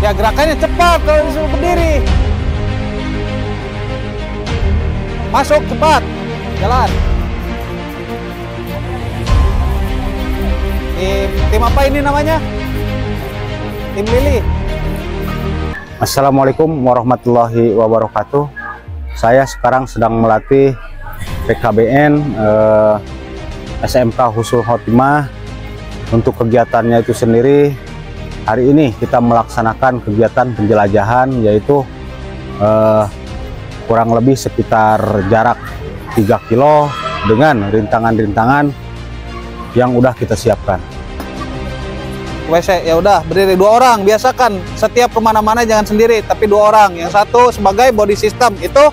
Ya gerakannya cepat kalau disuruh berdiri. Masuk cepat. Jalan. Tim apa ini namanya? Tim Lili. Assalamualaikum warahmatullahi wabarakatuh. Saya sekarang sedang melatih PKBN SMK Husnul Khotimah. Untuk kegiatannya itu sendiri, hari ini kita melaksanakan kegiatan penjelajahan, yaitu kurang lebih sekitar jarak 3 kilo dengan rintangan-rintangan yang udah kita siapkan. WC ya udah berdiri 2 orang, biasakan setiap kemana-mana jangan sendiri tapi 2 orang, yang satu sebagai body system. Itu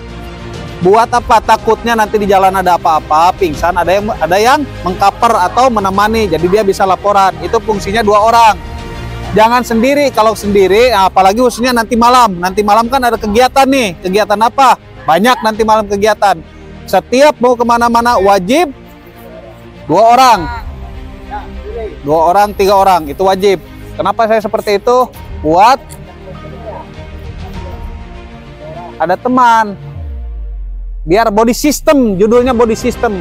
buat apa? Takutnya nanti di jalan ada apa-apa, pingsan, ada yang mengcover atau menemani, jadi dia bisa laporan. Itu fungsinya 2 orang, jangan sendiri. Kalau sendiri, apalagi khususnya nanti malam kan ada kegiatan nih. Kegiatan apa? Banyak nanti malam kegiatan. Setiap mau kemana-mana wajib 2 orang, 2 orang, 3 orang, itu wajib. Kenapa saya seperti itu? Buat ada teman, biar body system, judulnya body system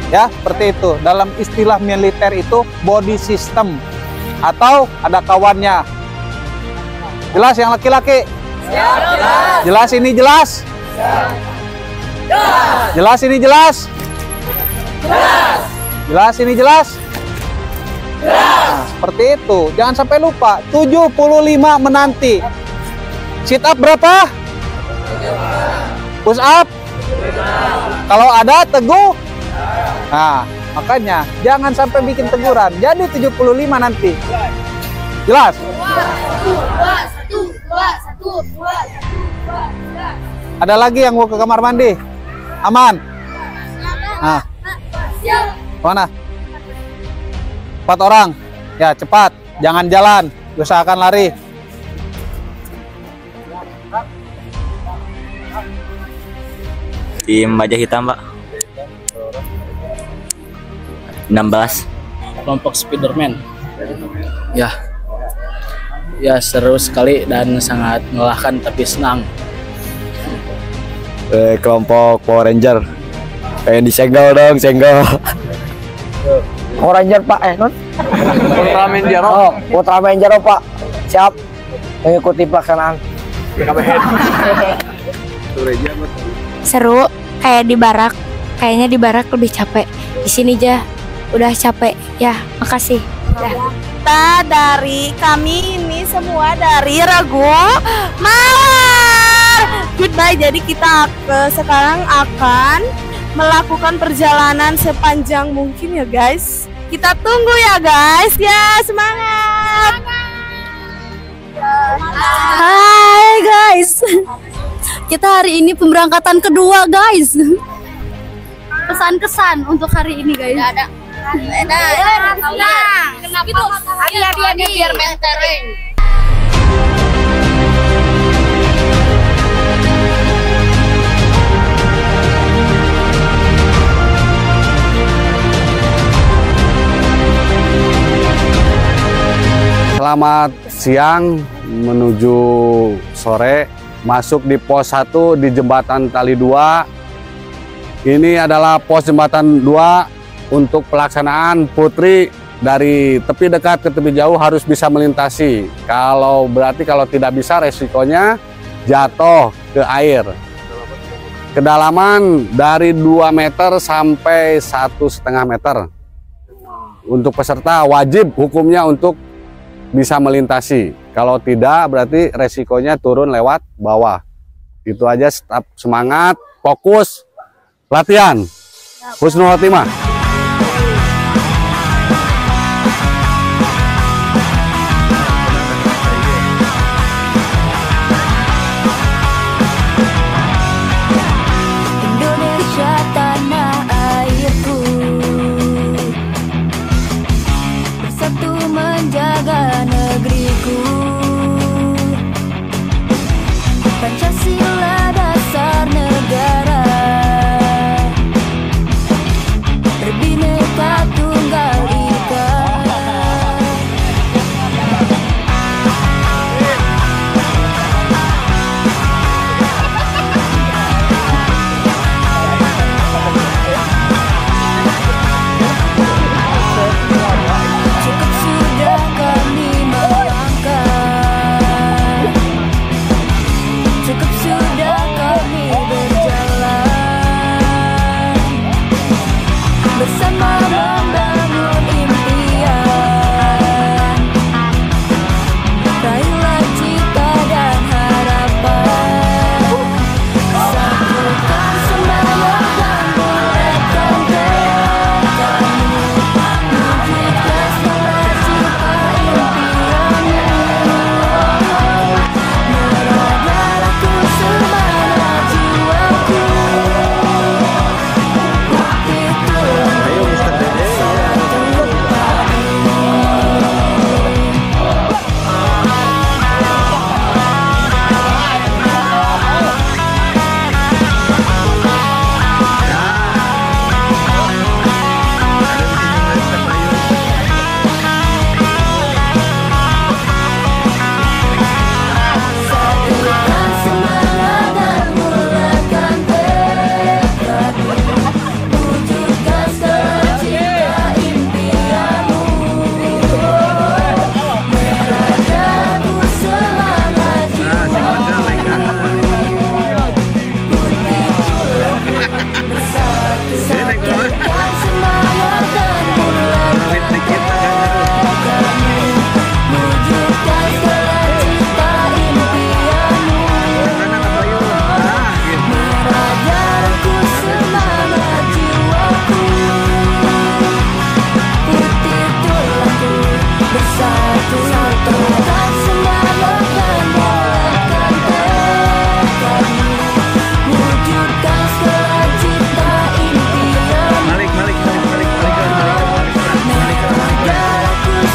ya, seperti itu. Dalam istilah militer itu body system, atau ada kawannya. Jelas yang laki-laki? Jelas ini jelas? Jelas ini jelas? Jelas ini jelas? Nah, seperti itu. Jangan sampai lupa. 75 menanti. Sit up berapa? Push up? Kalau ada teguh. Nah, makanya jangan sampai bikin teguran. Jadi 75 nanti. Jelas? Ada lagi yang mau ke kamar mandi? Aman? Nah, mana? 4 orang. Ya, cepat. Jangan jalan. Usahakan lari. Tim baja hitam, Pak. 16. Kelompok Spiderman. Ya seru sekali dan sangat melelahkan tapi senang. Kelompok Power Ranger. Pengen disenggol dong, senggol. Power Ranger Pak, non? Ultraman Jaro. Oh, Ultraman Jaro Pak. Siap mengikuti pelaksanaan. Seru, kayak di barak. Kayaknya di barak lebih capek. Di sini aja udah capek. Ya, makasih. Kita dari kami ini semua dari Ragu Mawar. Goodbye. Jadi kita sekarang akan melakukan perjalanan sepanjang mungkin ya guys. Kita tunggu ya guys. Ya, semangat. Hai guys. Kita hari ini pemberangkatan kedua guys. Pesan-kesan untuk hari ini guys. Ada. Kenapa gitu? Hadiah-hadiahnya biar mentoring. Selamat siang menuju sore, masuk di pos 1 di jembatan Tali 2. Ini adalah pos jembatan 2 untuk pelaksanaan putri dari tepi dekat ke tepi jauh harus bisa melintasi. Kalau tidak bisa resikonya jatuh ke air. Kedalaman dari 2 meter sampai 1,5 meter. Untuk peserta wajib hukumnya untuk bisa melintasi. Kalau tidak berarti resikonya turun lewat bawah. Itu aja, tetap semangat, fokus, latihan. Husnul Khotimah. Indonesia tanah airku, bersatu menjaga negeriku. Pancasila dasar negara, berbineka tunggal ika.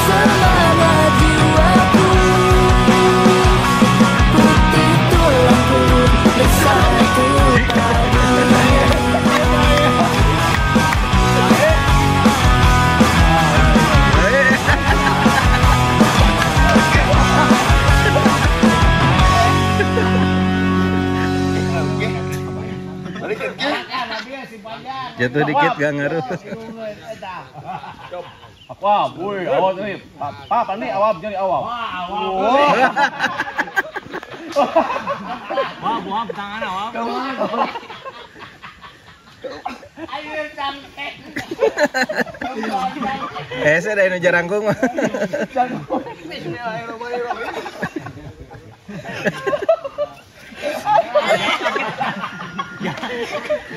semangat jiwaku, putih tulangku bersatu padu. Jatuh dikit gak ngaruh. Wah, boy, awal ni. Pak, ni awal jadi awal. Wah, buang tangan awal. Ayo sampai. Saya dari Nujarangkung.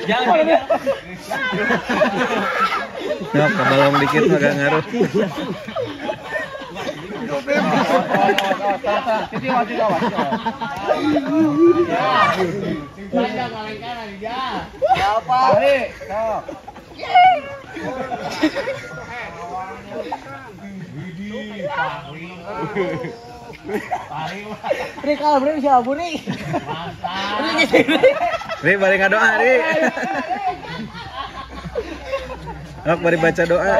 Jangan. Nah, kebalong dikit mah gak ngaruh. Ri, bari ngadoa, Ri. Nok bari baca doa.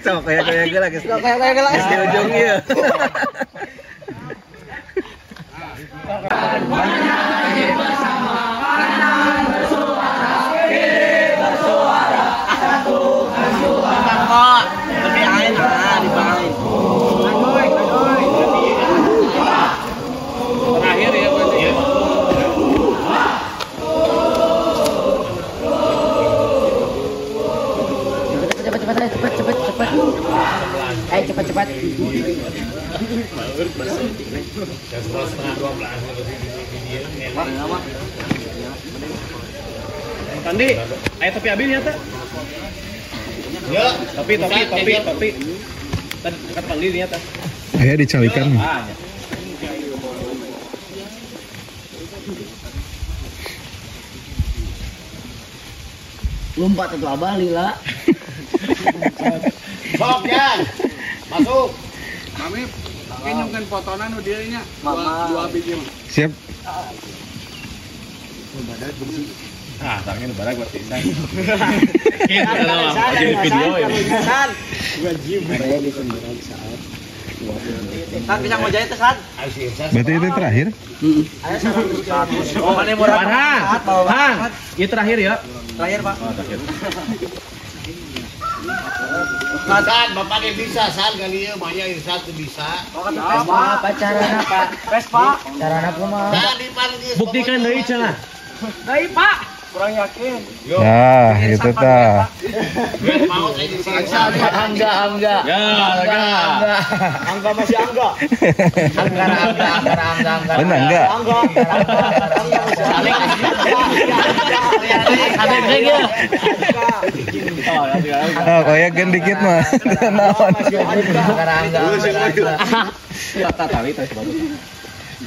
Sok kayak gelas. Kayak gelas di ujung ieu. Terakhir ya berarti ya. Cepat. Tandi, ayo topi abi ya, Teh. Ya, topi. Tadi dekat panggil ya, Teh. Ayo dicalikan. Lompat atau abah lila. Sok, Jan. Masuk. Mami, kenyongkan potongan udianya. Dua biji. Siap. Tangan barang buat tindak. Jadi video ya. Wajib. Kan bisa mau jahit San. Berarti itu terakhir? Oh, mana murah? Han, ini terakhir ya. Terakhir, Pak. Oh, terakhir. San, Bapak dia bisa, San, kali ya, banyak Irsan tuh bisa. Apa caranya, Pak? Pak. Caranya kumaha? San, dipanggil. Buktikan deui cenah. Deui, Pak. Kurang yakin. Nah, itu tah. Mau saya di sini, San. Angga. Ya, Angga masih Angga. Angga. Benar enggak? Angga. Oh, kayak gen dikit mah. Naon. Tali tes bagus.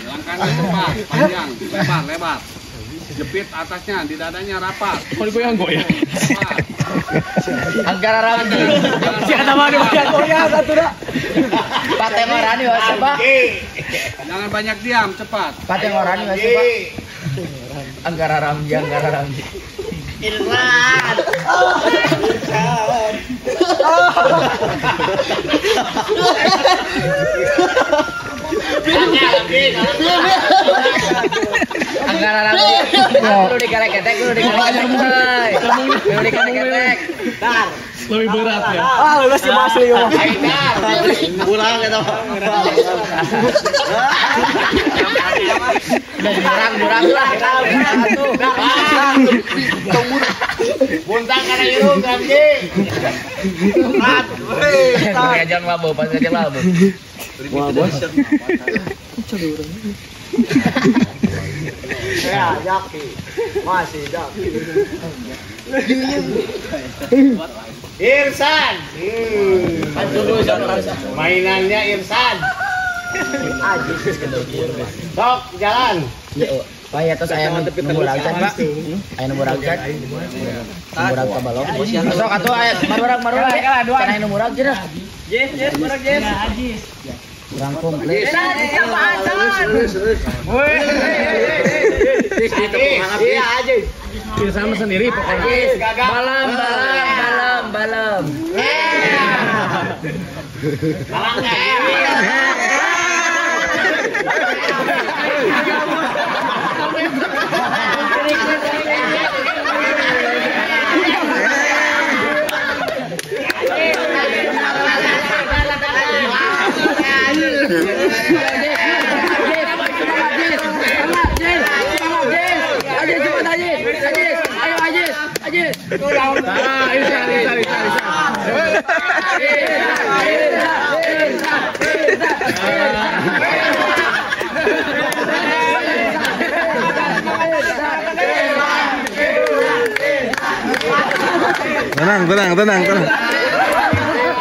Langkahnya cepat, panjang, lebar. Jepit atasnya, di dadanya rapat. Kok digoyang-goyang? Angkara Ramji. Siapa mah digoyang-goyang satu dah. Pate Marani wa siapa? Jangan banyak diam, cepat. Pate Marani wa siapa? Angkara Ramji. Irsan. Angkara Ramji. Kudu dikelek-kelek, kudu dikelek-kelek. Dar. Lebih berat ya. Lulus ke masuk ya. Pulang kita. Murang lah. Buntang karena irung Ramji. Ngajak labu, pas ngajak labu. Wah, bos. Ya, Jaki. Masih Jaki. Irsan. Mainannya Irsan. Sok jalan. Paya tos aya nomor ragjan, Pak. Aya nomor ragjan. Nomor ragjan balok. Sok atuh aya marurang. Kan aya nomor ragjan. Yes, marurang yes. Ajis. Kurang komplit. Iya Ajis. Sama sendiri pokoknya. Balam. Balang.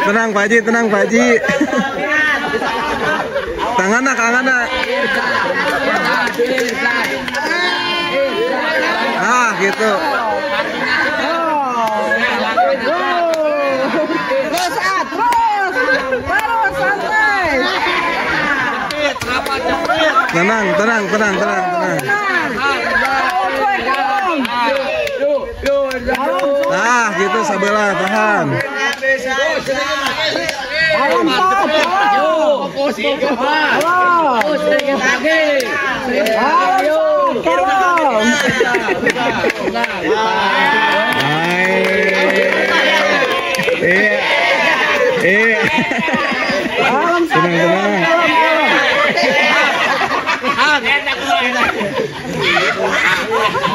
Tenang Pak Haji. Tangan nak. Nah, gitu. Tenang. Nah, gitu sabelah tahan. Tenang.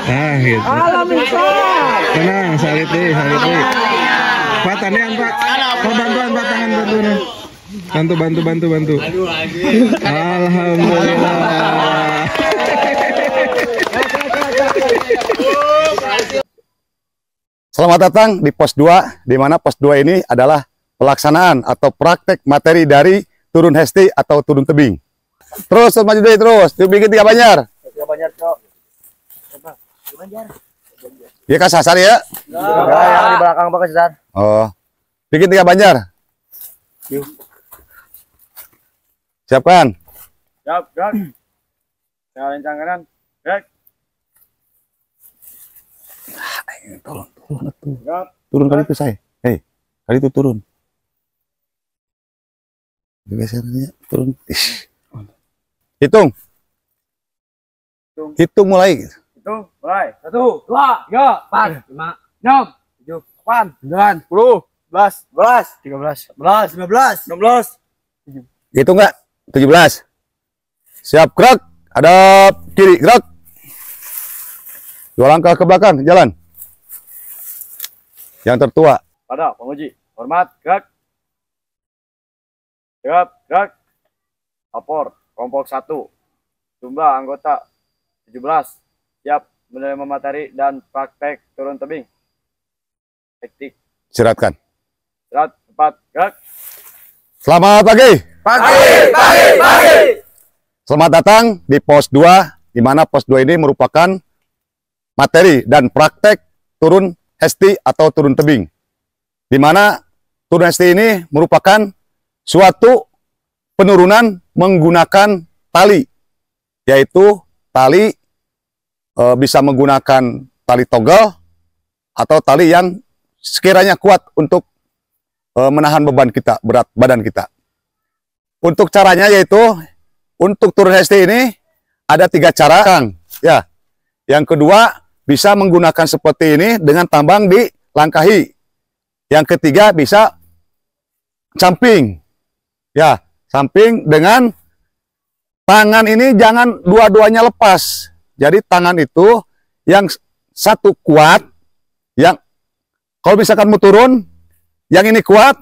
Nah, gitu. Tenang, saliti. Pak, tandian, Pak. Pak, bantuan, Pak, tangan bantu. Alhamdulillah. Selamat datang di pos 2, di mana pos 2 ini adalah pelaksanaan atau praktek materi dari turun hesti atau turun tebing. Terus maju deh terus, bikin 3 banjar. 3 banjar, Cok. Iya Kak Sasar ya? Enggak, yang di belakang Pak Sasar. Oh. Bikin 3 banjar. Siapkan. Siap, gerak. Saya lencang kanan. Gerak. Tolong. Turun kali itu saya. Hei, kali itu turun. Gesernya turun. Hitung mulai. Hitung mulai. 1, 2, 3, 4, 5, 6, 7, 8, 9, 10, 11, 12, 13, 14, 15, 16. Hitung enggak? 17. Siap, gerak. Hadap kiri, gerak. 2 langkah ke belakang, jalan. Yang tertua. Pada penguji, hormat, gerak. Gerak. Lapor, kelompok 1. Jumlah anggota 17. Siap menerima materi dan praktek turun tebing. Teknik. Siratkan. Sirat 4, gerak. Selamat pagi. Pagi. Selamat datang di pos 2, di mana pos 2 ini merupakan materi dan praktek turun hesti atau turun tebing. Di mana turun hesti ini merupakan suatu penurunan menggunakan tali, yaitu tali bisa menggunakan tali togel atau tali yang sekiranya kuat untuk menahan beban kita, berat badan kita. Untuk caranya yaitu untuk turun hesti ini ada 3 cara, Kang. Ya. Yang kedua bisa menggunakan seperti ini dengan tambang dilangkahi. Yang ketiga bisa samping. Ya, samping dengan tangan ini jangan dua-duanya lepas. Jadi tangan itu yang satu kuat, yang kalau misalkan mau turun, yang ini kuat,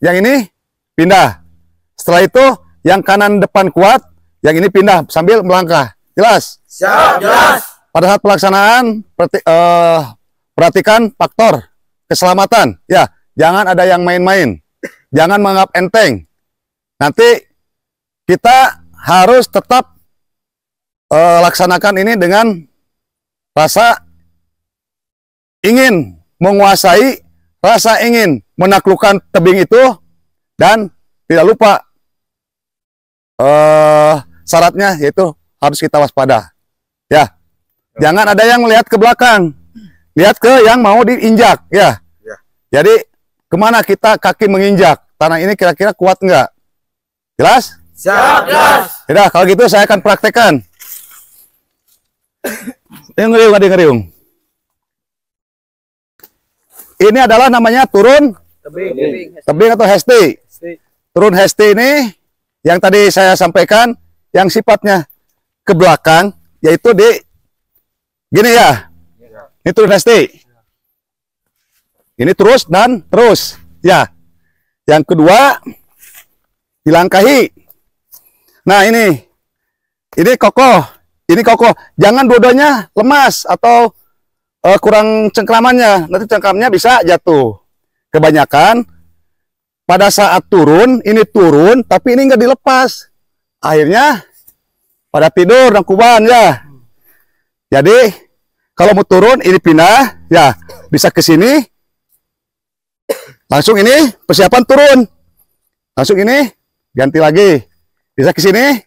yang ini pindah. Setelah itu yang kanan depan kuat, yang ini pindah sambil melangkah. Jelas? Siap, jelas. Pada saat pelaksanaan perhatikan faktor keselamatan. Ya, jangan ada yang main-main. Jangan menganggap enteng. Nanti kita harus tetap laksanakan ini dengan rasa ingin menguasai, rasa ingin menaklukkan tebing itu, dan tidak lupa syaratnya yaitu harus kita waspada. Ya, jangan ada yang melihat ke belakang, lihat ke yang mau diinjak. Ya, jadi kemana kita kaki menginjak tanah ini kira-kira kuat nggak? Jelas? Siap, jelas. Yaudah, kalau gitu saya akan praktekkan. Ngeriung. Ini adalah namanya turun tebing atau hesti. Turun hesti ini yang tadi saya sampaikan, yang sifatnya ke belakang, yaitu di gini ya. Ini turun hesti. Ini terus dan terus. Ya. Yang kedua, dilangkahi. Nah, ini kokoh. Ini kokoh. Jangan dua-duanya lemas atau kurang cengkramannya. Nanti cengkramnya bisa jatuh. Kebanyakan pada saat turun, ini turun, tapi ini nggak dilepas. Akhirnya pada tidur nangkuban ya. Jadi kalau mau turun, ini pindah, ya bisa ke sini. Langsung ini persiapan turun. Langsung ini ganti lagi. Bisa ke sini.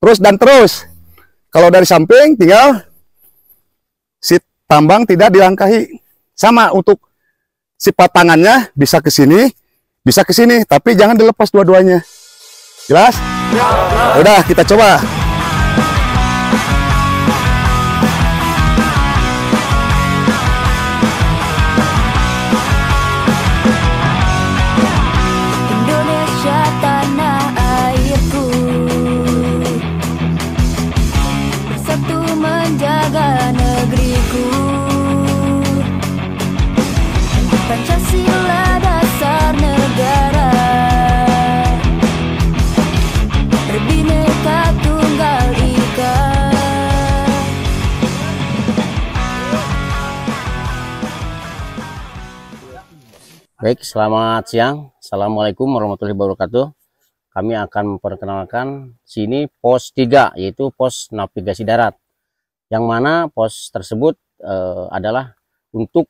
Terus dan terus. Kalau dari samping tinggal si tambang tidak dilangkahi. Sama untuk sifat tangannya bisa ke sini, bisa ke sini, tapi jangan dilepas dua-duanya. Jelas? Udah, kita coba. Indonesia tanah airku, bersatu menjaga negeriku. Pancasila dasar negara, Bhinneka Tunggal Ika. Baik, selamat siang. Assalamualaikum warahmatullahi wabarakatuh. Kami akan memperkenalkan sini pos 3, yaitu pos navigasi darat. Yang mana pos tersebut adalah untuk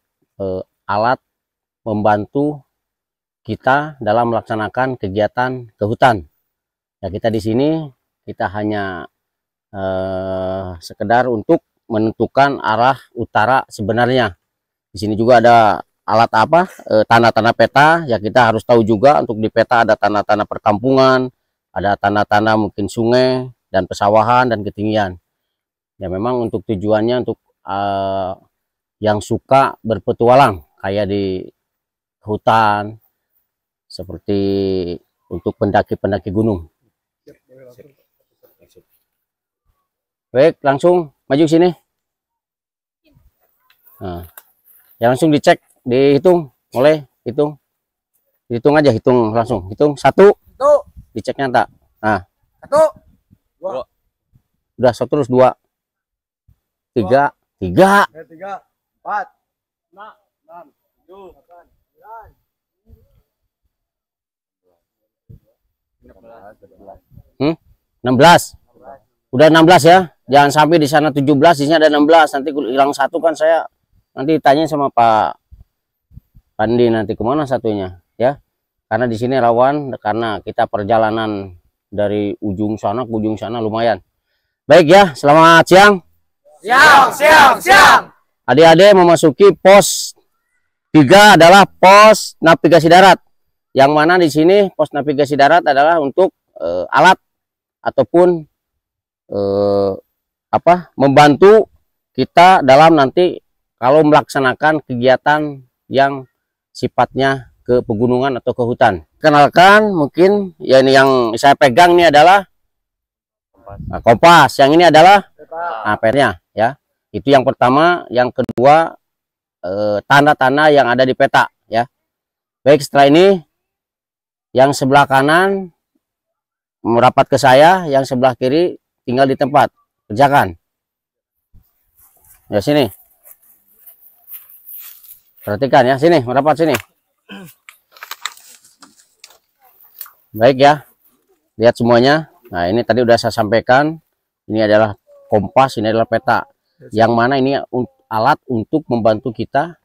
alat membantu kita dalam melaksanakan kegiatan ke hutan. Ya, kita di sini kita hanya sekedar untuk menentukan arah utara sebenarnya. Di sini juga ada alat apa? Tanda-tanda peta. Ya, kita harus tahu juga untuk di peta ada tanda-tanda perkampungan, ada tanda-tanda mungkin sungai dan pesawahan dan ketinggian. Ya, memang untuk tujuannya untuk yang suka berpetualang kayak di hutan, seperti untuk pendaki-pendaki gunung. Baik, langsung maju sini. Nah, ya langsung dicek, dihitung, mulai hitung aja, hitung langsung, hitung 1, diceknya tak. Nah, 1, 2, udah 1 terus 2, 3, 3, 4, 5, 6, 7, 8, 9, 16. Udah 16 ya. Jangan sampai di sana 17, di sini ada 16. Nanti hilang 1 kan saya nanti tanya sama Pak Pandi nanti kemana satunya ya. Karena di sini rawan karena kita perjalanan dari ujung sana ke ujung sana lumayan. Baik ya, selamat siang. Siang. Adik-adik memasuki pos 3 adalah pos navigasi darat. Yang mana di sini pos navigasi darat adalah untuk alat ataupun membantu kita dalam nanti kalau melaksanakan kegiatan yang sifatnya ke pegunungan atau ke hutan. Kenalkan mungkin ya, ini yang saya pegang ini adalah kompas, yang ini adalah petanya ya. Itu yang pertama. Yang kedua tanda-tanda yang ada di peta ya. Baik, setelah ini yang sebelah kanan merapat ke saya, yang sebelah kiri tinggal di tempat. Kerjakan. Ya, sini. Perhatikan ya, sini, merapat sini. Baik ya, lihat semuanya. Nah ini tadi udah saya sampaikan, ini adalah kompas, ini adalah peta, yang mana ini alat untuk membantu kita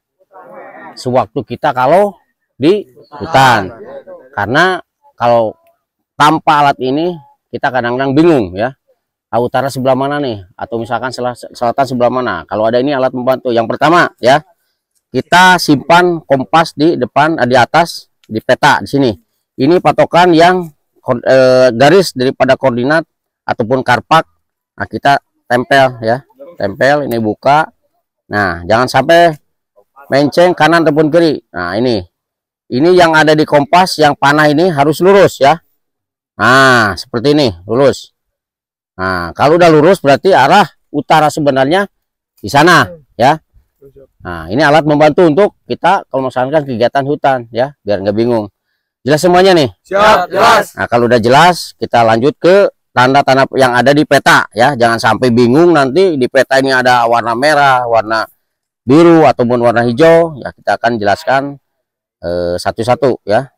sewaktu kita kalau di hutan. Karena kalau tanpa alat ini kita kadang-kadang bingung ya, utara sebelah mana nih, atau misalkan selatan sebelah mana. Kalau ada ini alat membantu. Yang pertama ya, kita simpan kompas di depan, di atas, di peta di sini. Ini patokan yang garis daripada koordinat ataupun karpak. Nah kita tempel ya, tempel, ini buka. Nah jangan sampai menceng kanan ataupun kiri. Nah ini yang ada di kompas, yang panah ini harus lurus ya. Nah seperti ini, lurus. Nah kalau udah lurus berarti arah utara sebenarnya di sana ya. Nah ini alat membantu untuk kita kalau misalkan kegiatan hutan ya, biar nggak bingung. Jelas semuanya nih? Siap, jelas. Nah kalau udah jelas, kita lanjut ke tanda-tanda yang ada di peta ya. Jangan sampai bingung nanti di peta ini ada warna merah, warna biru ataupun warna hijau. Ya kita akan jelaskan satu-satu ya.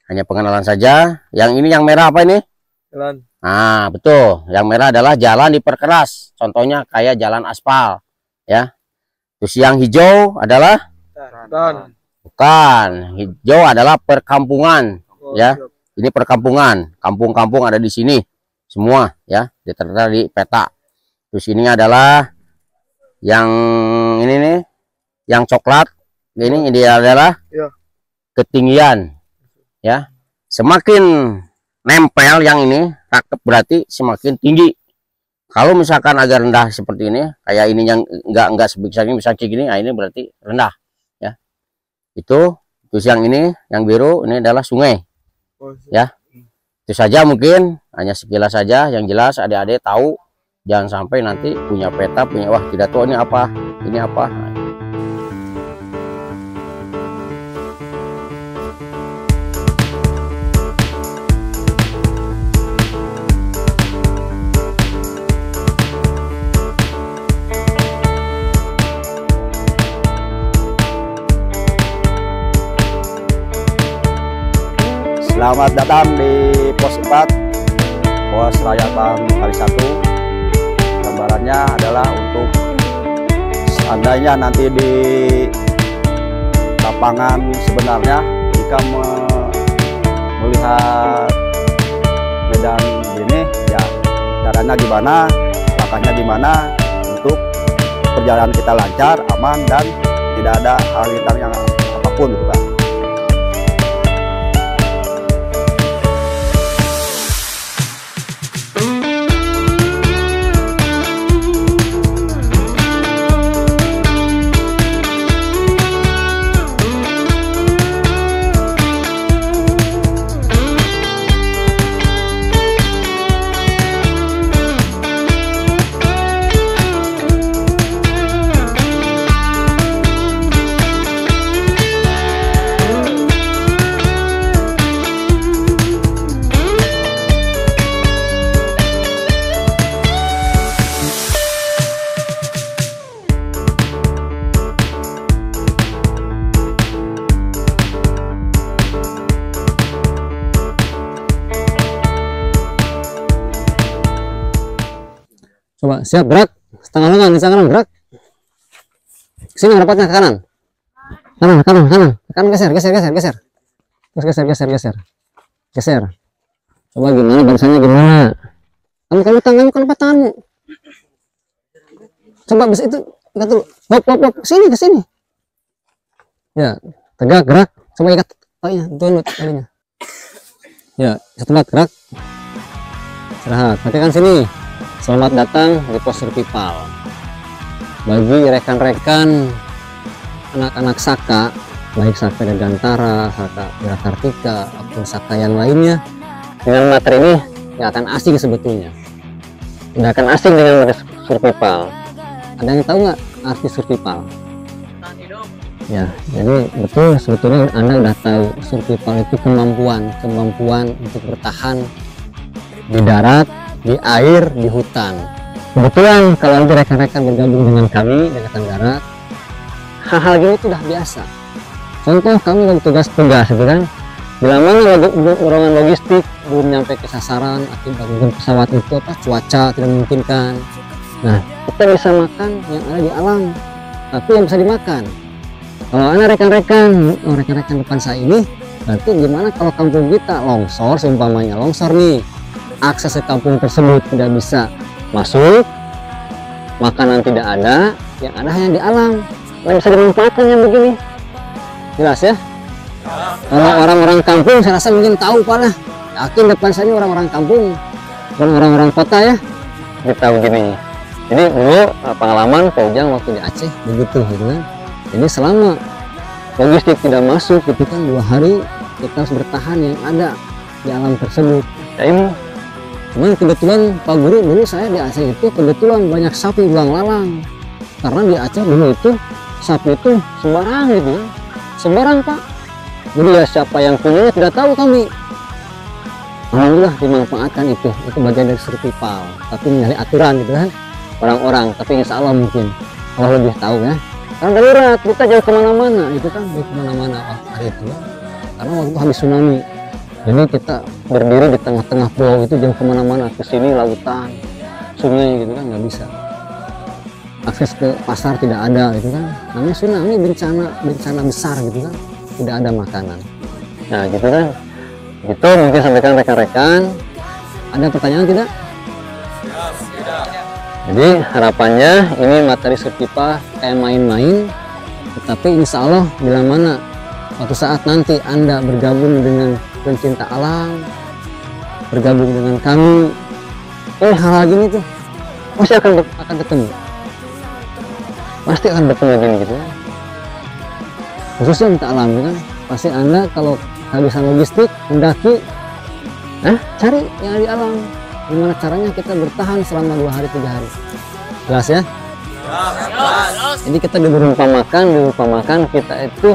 Hanya pengenalan saja. Yang ini yang merah apa ini? Jalan. Nah betul, yang merah adalah jalan diperkeras. Contohnya kayak jalan aspal ya. Terus yang hijau adalah bukan, hijau adalah perkampungan ya. Ini perkampungan, kampung-kampung ada di sini semua ya, ditertera di peta. Terus ini adalah yang ini nih, yang coklat. Ini adalah ketinggian ya. Semakin nempel yang ini rakep berarti semakin tinggi. Kalau misalkan agak rendah seperti ini, kayak ini yang enggak sebesar ini, bisa kayak gini, nah ini berarti rendah ya. Itu terus yang ini yang biru ini adalah sungai ya. Itu saja, mungkin hanya sekilas saja. Yang jelas adik-adik tahu, jangan sampai nanti punya peta, punya wah tidak tahu ini apa, ini apa. Selamat datang di pos 4, pos Rayatan kali 1. Gambarannya adalah untuk seandainya nanti di lapangan sebenarnya jika melihat medan ini ya, caranya gimana, langkahnya gimana untuk perjalanan kita lancar, aman, dan tidak ada hal yang apapun gitu kan. Coba siap, gerak setengah lengan, setengah gerak sini, rapatnya ke kanan, kanan, geser, coba gimana bangsanya, gimana kamu tanganmu, tanganmu coba bisa itu, ikat dulu, hop, ke sini ya, tegak, gerak, coba ikat talinya, tunut talinya ya, setelah gerak istirahat, perhatikan sini. Selamat datang di pos Survival. Bagi rekan-rekan anak-anak Saka, baik Saka Dirgantara, Saka Wirakartika, ataupun Saka yang lainnya, dengan materi ini nggak akan asing sebetulnya. Nggak akan asing dengan materi Survival. Ada yang tahu nggak arti Survival? Ya, jadi betul sebetulnya Anda udah tahu Survival itu kemampuan untuk bertahan di darat, di air, di hutan. Kebetulan kalau nanti rekan-rekan bergabung dengan kami di Angkatan Darat, hal-hal gini itu udah biasa. Contoh kami lagi tugas-tugas gitu kan, bila mana dorongan logistik belum nyampe ke sasaran akibat mungkin pesawat itu apa cuaca tidak memungkinkan. Nah, kita bisa makan yang ada di alam, tapi yang bisa dimakan. Kalau ada rekan-rekan depan saya ini, berarti gimana kalau kampung kita longsor, seumpamanya longsor nih, akses ke kampung tersebut tidak bisa masuk, makanan tidak ada, yang ada hanya di alam, nggak bisa dimanfaatkan yang begini. Jelas ya? Kalau orang-orang kampung saya rasa mungkin tahu Pak lah, yakin depan saya ini orang-orang kampung, bukan orang-orang kota ya. Kita tahu gini. Jadi dulu pengalaman Pak Ujang waktu di Aceh begitu gitu kan. Jadi selama logistik tidak masuk gitu kan 2 hari kita harus bertahan yang ada di alam tersebut. Ya ini cuman kebetulan Pak Guru dulu saya di Aceh itu kebetulan banyak sapi ulang lalang. Karena di Aceh dulu itu sapi itu sembarang gitu kan. Sembarang Pak. Jadi ya siapa yang punya tidak tahu kami. Alhamdulillah dimanfaatkan itu bagian dari survival. Tapi menyalahi aturan gitu kan. Orang-orang, tapi insya Allah mungkin Allah lebih tahu ya. Karena darurat kita jauh kemana-mana, itu kan jauh kemana-mana hari itu. Karena waktu habis tsunami, jadi kita berdiri di tengah-tengah pulau itu jauh kemana-mana, ke sini lautan, sungai gitu kan nggak bisa. Akses ke pasar tidak ada gitu kan. Namanya tsunami bencana besar gitu kan, tidak ada makanan. Nah gitu kan, gitu mungkin sampaikan rekan-rekan. Ada pertanyaan tidak? Jadi harapannya ini materi survival kayak main-main, tetapi insya Allah bila mana suatu saat nanti Anda bergabung dengan pencinta alam, bergabung dengan kami, hal-hal gini tuh pasti akan ketemu, pasti akan bertemu gini gitu kan. Khususnya pencinta alam kan, pasti Anda kalau kehabisan logistik mendaki, cari yang ada di alam. Gimana caranya kita bertahan selama 2 hari 3 hari. Jelas ya? Jadi kita diumpamakan kita itu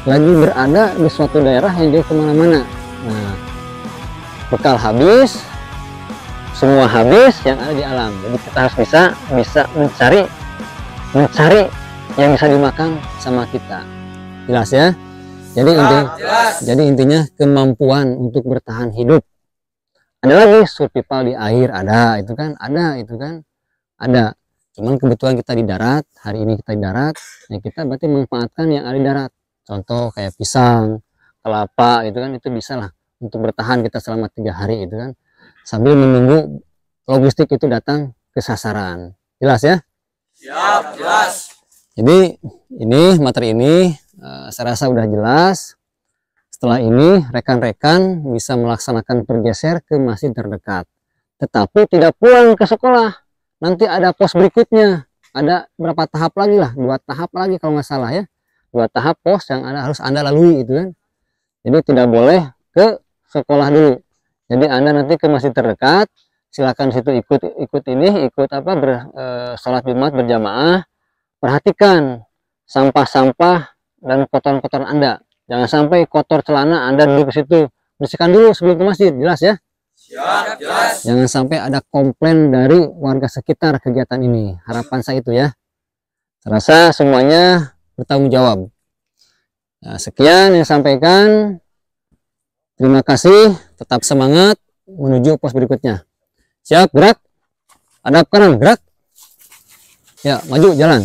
lagi berada di suatu daerah yang jauh kemana-mana. Nah, bekal habis, semua habis yang ada di alam. Jadi kita harus bisa mencari yang bisa dimakan sama kita. Jelas ya? Jadi intinya kemampuan untuk bertahan hidup. Ada lagi survival di air, ada itu kan, ada. Cuman kebetulan kita di darat, hari ini kita di darat, ya kita berarti manfaatkan yang ada di darat. Contoh kayak pisang, kelapa, itu kan itu bisa lah untuk bertahan kita selama 3 hari itu kan, sambil menunggu logistik itu datang ke sasaran. Jelas ya? Siap, jelas. Jadi ini materi ini saya rasa udah jelas. Setelah ini rekan-rekan bisa melaksanakan bergeser ke masjid terdekat, tetapi tidak pulang ke sekolah. Nanti ada pos berikutnya, ada berapa tahap lagi lah, 2 tahap lagi kalau nggak salah ya, 2 tahap pos yang harus Anda lalui itu kan. Jadi tidak boleh ke sekolah dulu. Jadi Anda nanti ke masjid terdekat, silakan situ ikut sholat Jumat berjamaah. Perhatikan sampah-sampah dan kotoran-kotoran Anda. Jangan sampai kotor celana Anda duduk ke situ. Bersihkan dulu sebelum ke masjid, jelas ya? Siap, jelas. Jangan sampai ada komplain dari warga sekitar kegiatan ini. Harapan saya itu ya. Saya rasa semuanya bertanggung jawab. Nah, sekian yang sampaikan. Terima kasih. Tetap semangat menuju pos berikutnya. Siap, gerak. Hadap kanan, gerak. Ya, maju, jalan.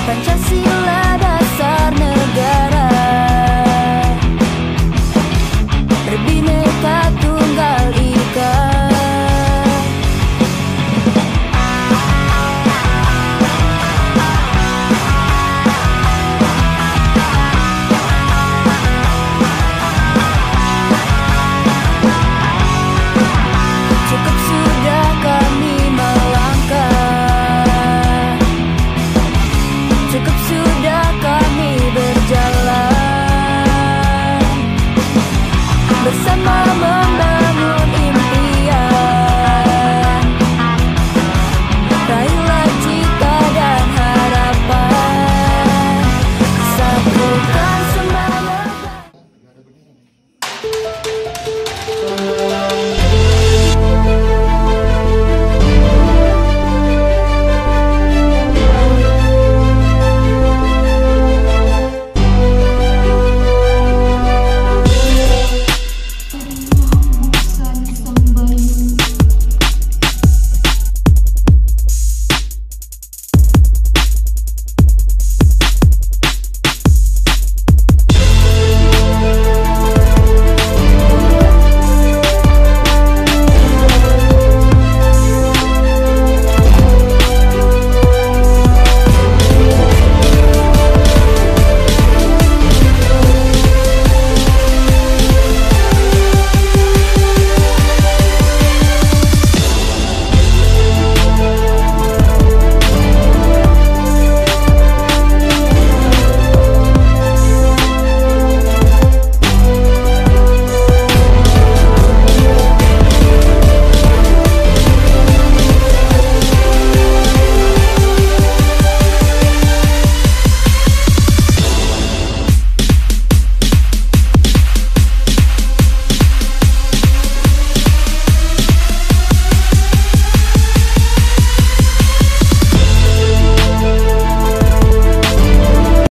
Pancasila